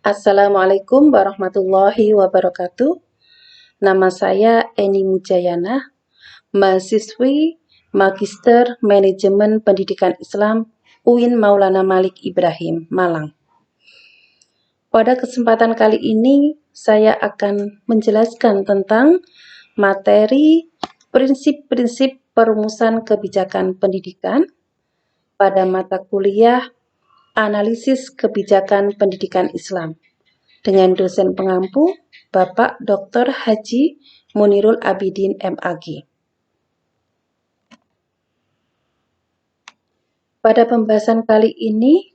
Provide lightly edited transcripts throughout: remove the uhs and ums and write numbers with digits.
Assalamualaikum warahmatullahi wabarakatuh. Nama saya Eni Mujayana, mahasiswi Magister Manajemen Pendidikan Islam UIN Maulana Malik Ibrahim, Malang. Pada kesempatan kali ini, saya akan menjelaskan tentang materi prinsip-prinsip perumusan kebijakan pendidikan pada mata kuliah Analisis Kebijakan Pendidikan Islam dengan dosen pengampu Bapak Dr. Haji Munirul Abidin MAG. Pada pembahasan kali ini,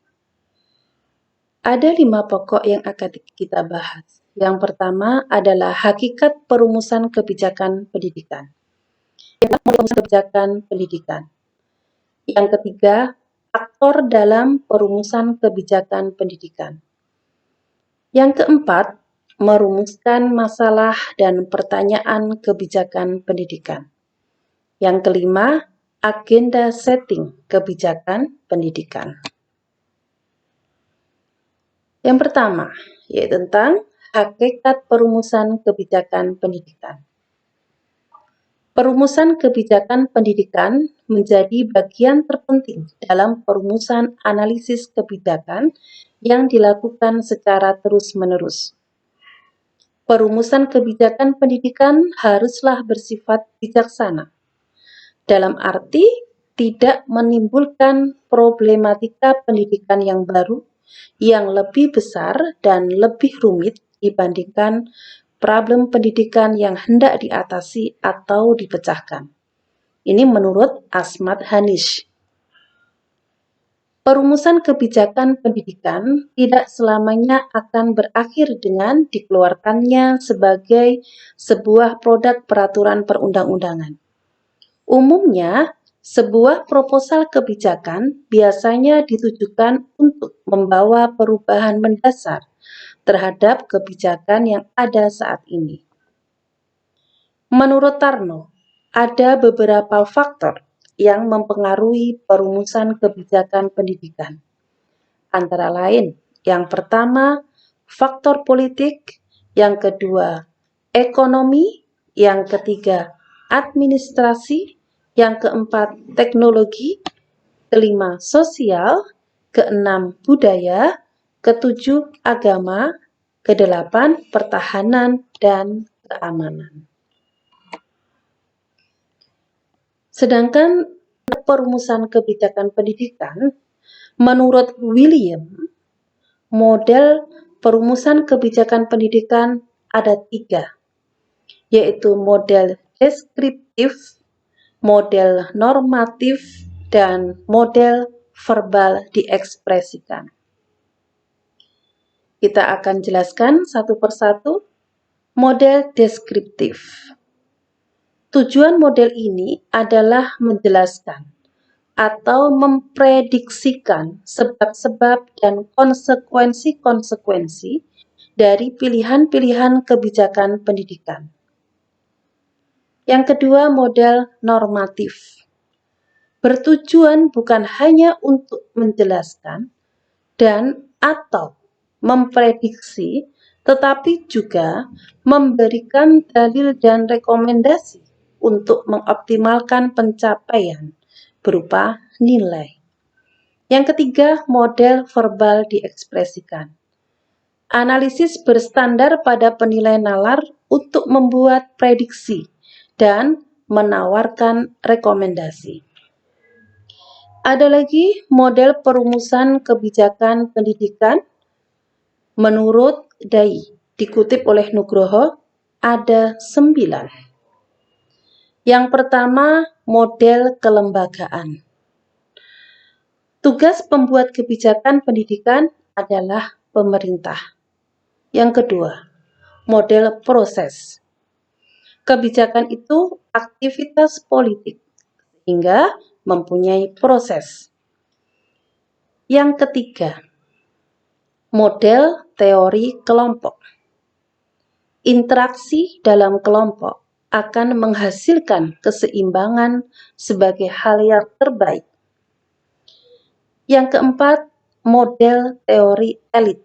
ada 5 pokok yang akan kita bahas. Yang pertama adalah hakikat perumusan kebijakan pendidikan. Yang ketiga, aktor dalam perumusan kebijakan pendidikan. Yang keempat, merumuskan masalah dan pertanyaan kebijakan pendidikan. Yang kelima, agenda setting kebijakan pendidikan. Yang pertama, yaitu tentang hakikat perumusan kebijakan pendidikan. Perumusan kebijakan pendidikan menjadi bagian terpenting dalam perumusan analisis kebijakan yang dilakukan secara terus-menerus. Perumusan kebijakan pendidikan haruslah bersifat bijaksana, dalam arti tidak menimbulkan problematika pendidikan yang baru, yang lebih besar dan lebih rumit dibandingkan problem pendidikan yang hendak diatasi atau dipecahkan. Ini menurut Asmat Hanish. Perumusan kebijakan pendidikan tidak selamanya akan berakhir dengan dikeluarkannya sebagai sebuah produk peraturan perundang-undangan. Umumnya, sebuah proposal kebijakan biasanya ditujukan untuk membawa perubahan mendasar terhadap kebijakan yang ada saat ini. Menurut Tarno, ada beberapa faktor yang mempengaruhi perumusan kebijakan pendidikan. Antara lain, yang pertama, faktor politik, yang kedua, ekonomi, yang ketiga, administrasi, yang keempat, teknologi, kelima, sosial, keenam, budaya, ketujuh, agama, kedelapan, pertahanan, dan keamanan. Sedangkan perumusan kebijakan pendidikan, menurut William, model perumusan kebijakan pendidikan ada 3, yaitu model deskriptif, model normatif, dan model verbal diekspresikan. Kita akan jelaskan satu persatu. Model deskriptif. Tujuan model ini adalah menjelaskan atau memprediksikan sebab-sebab dan konsekuensi-konsekuensi dari pilihan-pilihan kebijakan pendidikan. Yang kedua, model normatif. Bertujuan bukan hanya untuk menjelaskan dan atau memprediksi, tetapi juga memberikan dalil dan rekomendasi untuk mengoptimalkan pencapaian berupa nilai. Yang ketiga, model verbal diekspresikan. Analisis berstandar pada penilaian nalar untuk membuat prediksi dan menawarkan rekomendasi. Ada lagi model perumusan kebijakan pendidikan menurut Dai, dikutip oleh Nugroho, ada 9. Yang pertama, model kelembagaan. Tugas pembuat kebijakan pendidikan adalah pemerintah. Yang kedua, model proses. Kebijakan itu aktivitas politik, sehingga mempunyai proses. Yang ketiga, model teori kelompok. Interaksi dalam kelompok akan menghasilkan keseimbangan sebagai hal yang terbaik. Yang keempat, model teori elit.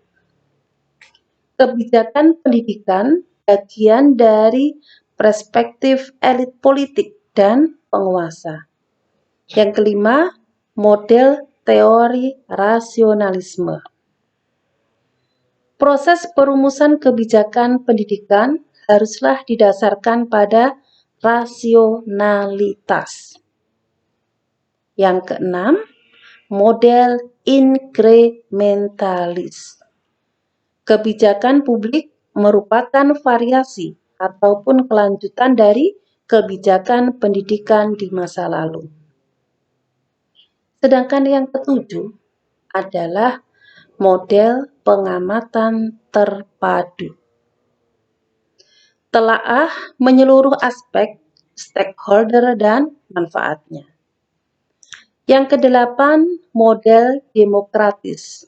Kebijakan pendidikan bagian dari perspektif elit politik dan penguasa. Yang kelima, model teori rasionalisme. Proses perumusan kebijakan pendidikan haruslah didasarkan pada rasionalitas. Yang keenam, model inkrementalis. Kebijakan publik merupakan variasi ataupun kelanjutan dari kebijakan pendidikan di masa lalu. Sedangkan yang ketujuh adalah model pengamatan terpadu. Telaah menyeluruh aspek stakeholder dan manfaatnya. Yang kedelapan, model demokratis.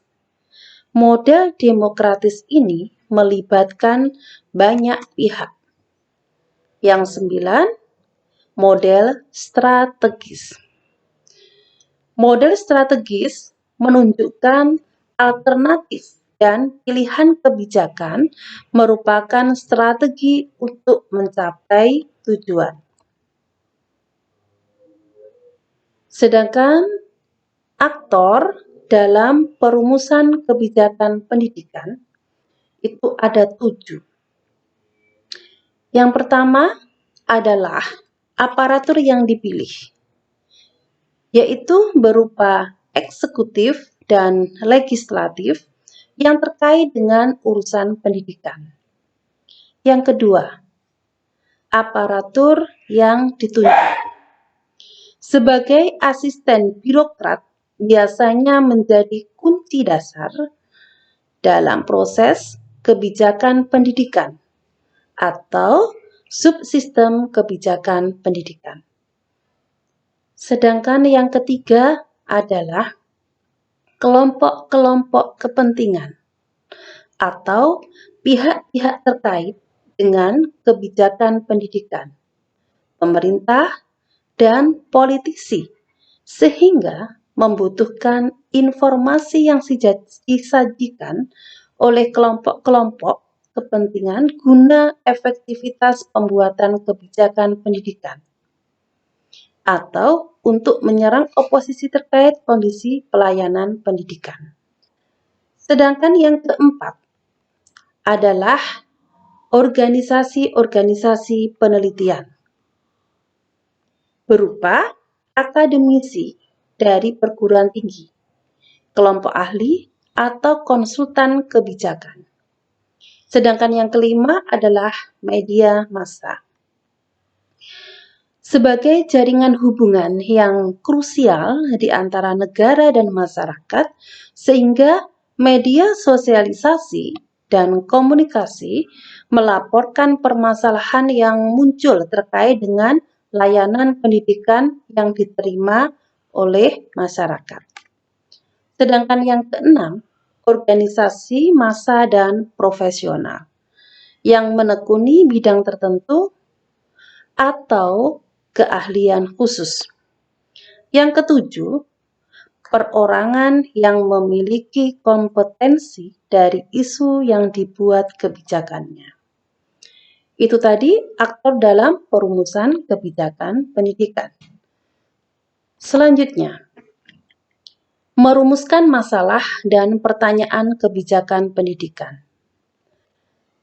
Model demokratis ini melibatkan banyak pihak. Yang sembilan, model strategis. Model strategis menunjukkan alternatif dan pilihan kebijakan merupakan strategi untuk mencapai tujuan. Sedangkan aktor dalam perumusan kebijakan pendidikan itu ada 7. Yang pertama adalah aparatur yang dipilih, yaitu berupa eksekutif dan legislatif yang terkait dengan urusan pendidikan. Yang kedua, aparatur yang ditunjuk. Sebagai asisten birokrat biasanya menjadi kunci dasar dalam proses kebijakan pendidikan atau subsistem kebijakan pendidikan. Sedangkan yang ketiga adalah kelompok-kelompok kepentingan atau pihak-pihak terkait dengan kebijakan pendidikan, pemerintah, dan politisi, sehingga membutuhkan informasi yang disajikan oleh kelompok-kelompok kepentingan guna efektivitas pembuatan kebijakan pendidikan atau untuk menyerang oposisi terkait kondisi pelayanan pendidikan. Sedangkan yang keempat adalah organisasi-organisasi penelitian berupa akademisi dari perguruan tinggi, kelompok ahli, atau konsultan kebijakan. Sedangkan yang kelima adalah media massa. Sebagai jaringan hubungan yang krusial di antara negara dan masyarakat, sehingga media sosialisasi dan komunikasi melaporkan permasalahan yang muncul terkait dengan layanan pendidikan yang diterima oleh masyarakat. Sedangkan yang keenam, organisasi massa dan profesional yang menekuni bidang tertentu atau keahlian khusus. Yang ketujuh, perorangan yang memiliki kompetensi dari isu yang dibuat kebijakannya. Itu tadi aktor dalam perumusan kebijakan pendidikan. Selanjutnya, merumuskan masalah dan pertanyaan kebijakan pendidikan.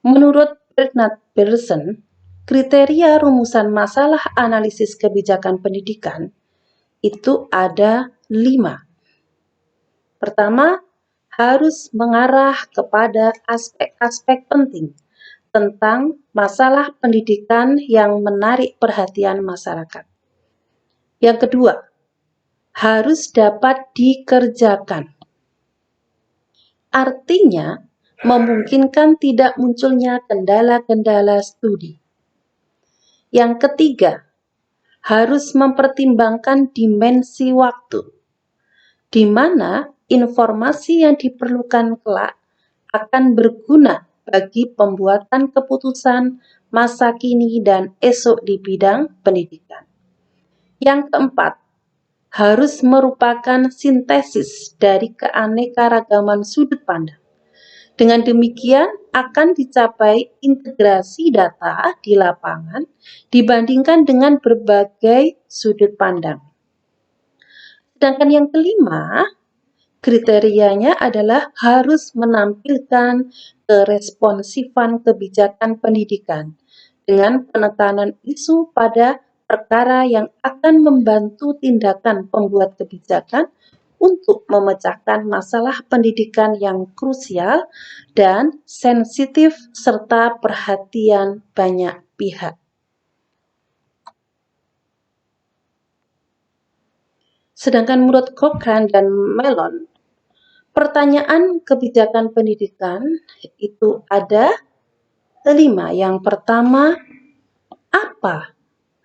Menurut Bernard Bergson, kriteria rumusan masalah analisis kebijakan pendidikan itu ada 5. Pertama, harus mengarah kepada aspek-aspek penting tentang masalah pendidikan yang menarik perhatian masyarakat. Yang kedua, harus dapat dikerjakan. Artinya, memungkinkan tidak munculnya kendala-kendala studi. Yang ketiga, harus mempertimbangkan dimensi waktu, di mana informasi yang diperlukan kelak akan berguna bagi pembuatan keputusan masa kini dan esok di bidang pendidikan. Yang keempat, harus merupakan sintesis dari keanekaragaman sudut pandang Dengan demikian akan dicapai integrasi data di lapangan dibandingkan dengan berbagai sudut pandang. Sedangkan yang kelima, kriterianya adalah harus menampilkan keresponsifan kebijakan pendidikan dengan penekanan isu pada perkara yang akan membantu tindakan pembuat kebijakan untuk memecahkan masalah pendidikan yang krusial dan sensitif serta perhatian banyak pihak. Sedangkan menurut Cochrane dan Mellon, pertanyaan kebijakan pendidikan itu ada 5. Yang pertama, apa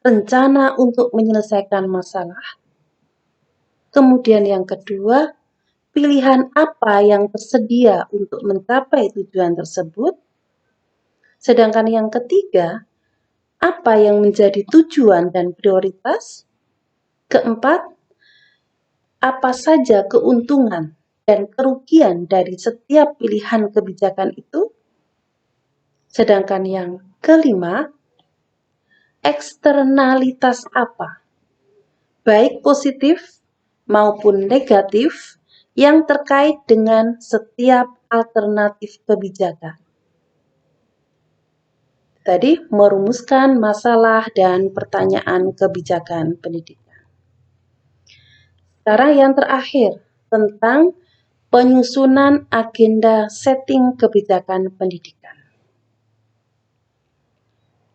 rencana untuk menyelesaikan masalah? Kemudian yang kedua, pilihan apa yang tersedia untuk mencapai tujuan tersebut? Sedangkan yang ketiga, apa yang menjadi tujuan dan prioritas? Keempat, apa saja keuntungan dan kerugian dari setiap pilihan kebijakan itu? Sedangkan yang kelima, eksternalitas apa, baik positif maupun negatif, yang terkait dengan setiap alternatif kebijakan. Tadi merumuskan masalah dan pertanyaan kebijakan pendidikan. Sekarang yang terakhir, tentang penyusunan agenda setting kebijakan pendidikan.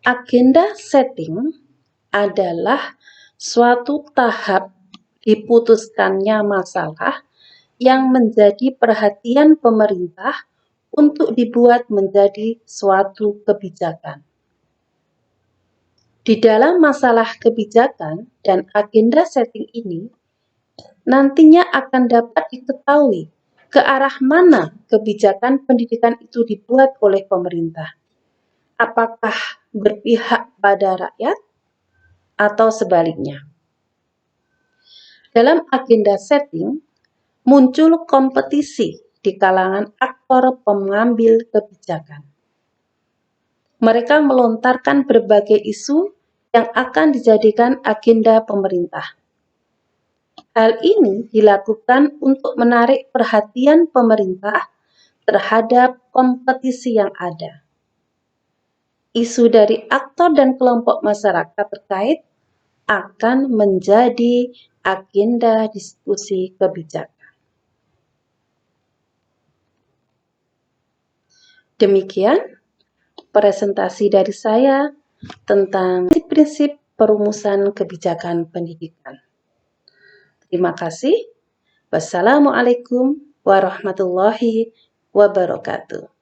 Agenda setting adalah suatu tahap diputuskannya masalah yang menjadi perhatian pemerintah untuk dibuat menjadi suatu kebijakan. Di dalam masalah kebijakan dan agenda setting ini, nantinya akan dapat diketahui ke arah mana kebijakan pendidikan itu dibuat oleh pemerintah. Apakah berpihak pada rakyat atau sebaliknya. Dalam agenda setting, muncul kompetisi di kalangan aktor pengambil kebijakan. Mereka melontarkan berbagai isu yang akan dijadikan agenda pemerintah. Hal ini dilakukan untuk menarik perhatian pemerintah terhadap kompetisi yang ada. Isu dari aktor dan kelompok masyarakat terkait akan menjadi agenda diskusi kebijakan. Demikian presentasi dari saya tentang prinsip perumusan kebijakan pendidikan. Terima kasih. Wassalamualaikum warahmatullahi wabarakatuh.